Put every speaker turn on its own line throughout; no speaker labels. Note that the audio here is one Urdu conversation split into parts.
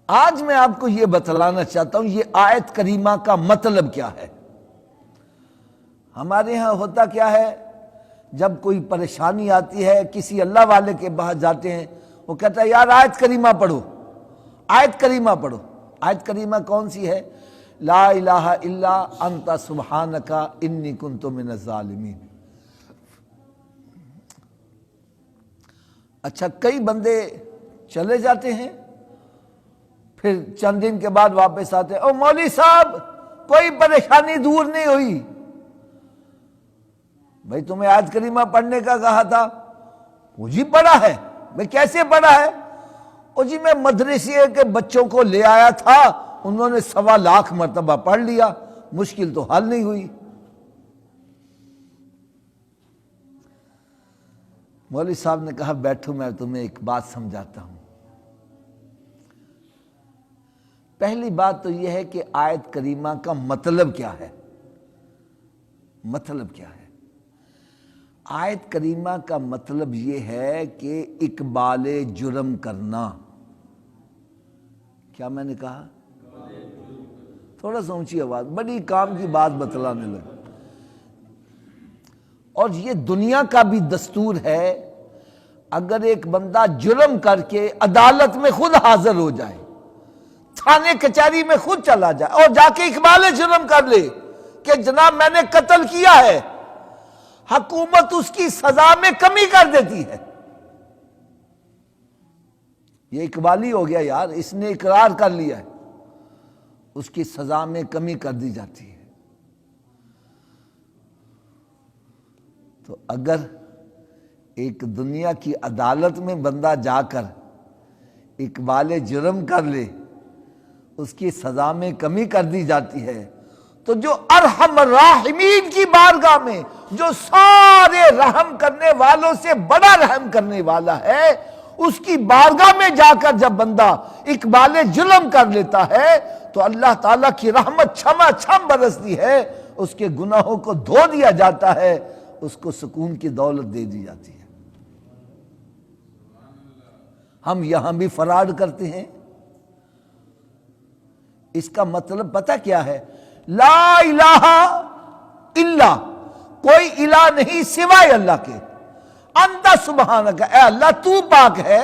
آج میں آپ کو یہ بتلانا چاہتا ہوں یہ آیت کریمہ کا مطلب کیا ہے۔ ہمارے ہاں ہوتا کیا ہے، جب کوئی پریشانی آتی ہے کسی اللہ والے کے پاس جاتے ہیں، وہ کہتا ہے یار آیت کریمہ پڑھو، آیت کریمہ پڑھو۔ آیت کریمہ کون سی ہے؟ لا الہ الا انت سبحانک انی کنت من الظالمین۔ اچھا، کئی بندے چلے جاتے ہیں، پھر چند دن کے بعد واپس آتے ہیں، او مولوی صاحب کوئی پریشانی دور نہیں ہوئی۔ بھائی تمہیں آیت کریمہ پڑھنے کا کہا تھا، وہ جی پڑھا ہے۔ بھائی کیسے پڑھا ہے؟ او جی میں مدرسے کے بچوں کو لے آیا تھا، انہوں نے 1.25 مرتبہ پڑھ لیا، مشکل تو حل نہیں ہوئی۔ مولوی صاحب نے کہا بیٹھو میں تمہیں ایک بات سمجھاتا ہوں۔ پہلی بات تو یہ ہے کہ آیت کریمہ کا مطلب کیا ہے؟ مطلب کیا ہے؟ آیت کریمہ کا مطلب یہ ہے کہ اقبال جرم کرنا۔ کیا میں نے کہا؟ تھوڑا سا اونچی آواز، بڑی کام کی بات بتلانے لگا۔ اور یہ دنیا کا بھی دستور ہے، اگر ایک بندہ جرم کر کے عدالت میں خود حاضر ہو جائے، تھانے کچہری میں خود چلا جائے اور جا کے اقبال جرم کر لے کہ جناب میں نے قتل کیا ہے، حکومت اس کی سزا میں کمی کر دیتی ہے۔ یہ اقبالی ہو گیا یار، اس نے اقرار کر لیا ہے، اس کی سزا میں کمی کر دی جاتی ہے۔ تو اگر ایک دنیا کی عدالت میں بندہ جا کر اقبال جرم کر لے، اس کی سزا میں کمی کر دی جاتی ہے، تو جو ارحم الراحمین کی بارگاہ میں، جو سارے رحم کرنے والوں سے بڑا رحم کرنے والا ہے، اس کی بارگاہ میں جا کر جب بندہ اقبال جرم کر لیتا ہے تو اللہ تعالیٰ کی رحمت چھما چھم برستی ہے، اس کے گناہوں کو دھو دیا جاتا ہے، اس کو سکون کی دولت دے دی جاتی ہے۔ ہم یہاں بھی فراڈ کرتے ہیں۔ اس کا مطلب پتہ کیا ہے؟ لا الہ الا، کوئی الہ نہیں سوائے اللہ کے، انت سبحانک، اے اللہ تو پاک ہے،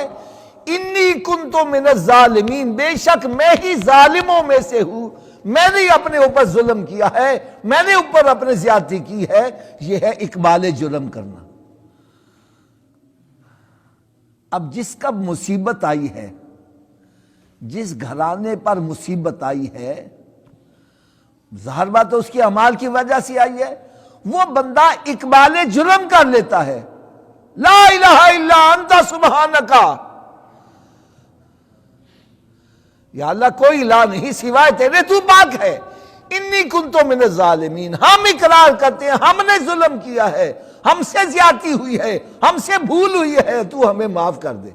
انی کنت من الظالمین، بے شک میں ہی ظالموں میں سے ہوں، میں نے اپنے اوپر ظلم کیا ہے، میں نے اوپر اپنے زیادتی کی ہے۔ یہ ہے اقبال جرم کرنا۔ اب جس کا مصیبت آئی ہے، جس گھرانے پر مصیبت آئی ہے، ظاہر بات تو اس کی اعمال کی وجہ سے آئی ہے، وہ بندہ اقبال جرم کر لیتا ہے، لا الہ الا انت سبحانک، یا اللہ کوئی الہ نہیں سوائے تیرے، تو پاک ہے، انی کنت من الظالمین، ہم اقرار کرتے ہیں ہم نے ظلم کیا ہے، ہم سے زیادتی ہوئی ہے، ہم سے بھول ہوئی ہے، تو ہمیں معاف کر دے۔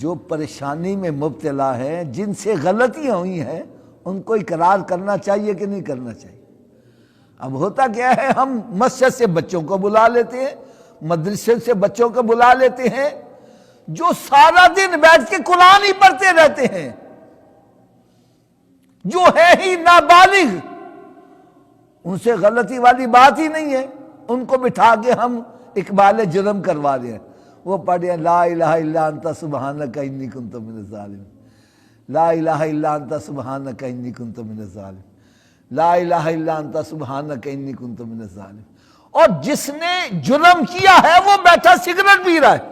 جو پریشانی میں مبتلا ہیں، جن سے غلطیاں ہوئی ہیں، ان کو اقرار کرنا چاہیے کہ نہیں کرنا چاہیے؟ اب ہوتا کیا ہے، ہم مسجد سے بچوں کو بلا لیتے ہیں، مدرسے سے بچوں کو بلا لیتے ہیں، جو سارا دن بیٹھ کے قرآن ہی پڑھتے رہتے ہیں، جو ہے ہی نابالغ، ان سے غلطی والی بات ہی نہیں ہے، ان کو بٹھا کے ہم اقبال جرم کروا رہے ہیں۔ وہ پڑھیں لا الہ الا انت سبحانک انی کنت من الظالمین، لا الہ الا انت سبحانک انی کنت من الظالمین، لا الہ الا انت سبحانک انی کنت من الظالمین۔ اور جس نے جرم کیا ہے وہ بیٹھا سگریٹ پی رہا ہے۔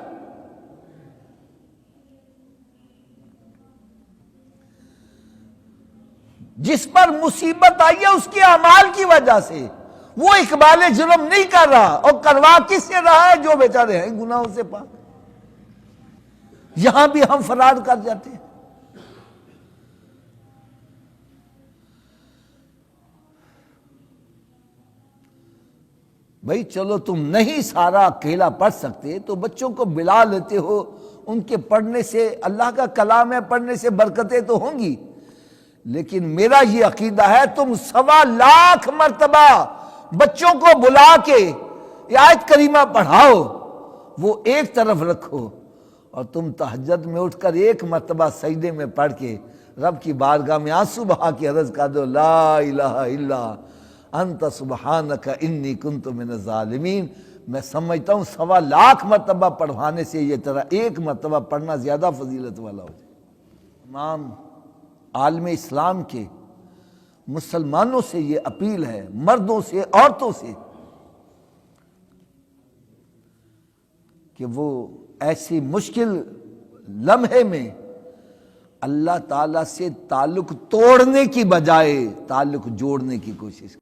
جس پر مصیبت آئی ہے اس کے اعمال کی وجہ سے، وہ اقبال جرم نہیں کر رہا، اور کروا کس سے رہا ہے؟ جو بیچارے ہیں گناہوں سے پاک۔ یہاں بھی ہم فراڈ کر جاتے ہیں۔ بھائی چلو تم نہیں سارا اکیلا پڑھ سکتے تو بچوں کو بلا لیتے ہو، ان کے پڑھنے سے، اللہ کا کلام ہے، پڑھنے سے برکتیں تو ہوں گی، لیکن میرا یہ عقیدہ ہے تم 1.25 مرتبہ بچوں کو بلا کے آیت کریمہ پڑھاؤ، وہ ایک طرف رکھو، اور تم تہجد میں اٹھ کر ایک مرتبہ سجدے میں پڑھ کے رب کی بارگاہ میں آنسو بہا کے عرض کر دو لا الہ الا انت سبحانک انی کنت من الظالمین، میں سمجھتا ہوں 1.25 مرتبہ پڑھوانے سے یہ طرح ایک مرتبہ پڑھنا زیادہ فضیلت والا ہو جائے۔ تمام عالم اسلام کے مسلمانوں سے یہ اپیل ہے، مردوں سے عورتوں سے، کہ وہ ایسی مشکل لمحے میں اللہ تعالیٰ سے تعلق توڑنے کی بجائے تعلق جوڑنے کی کوشش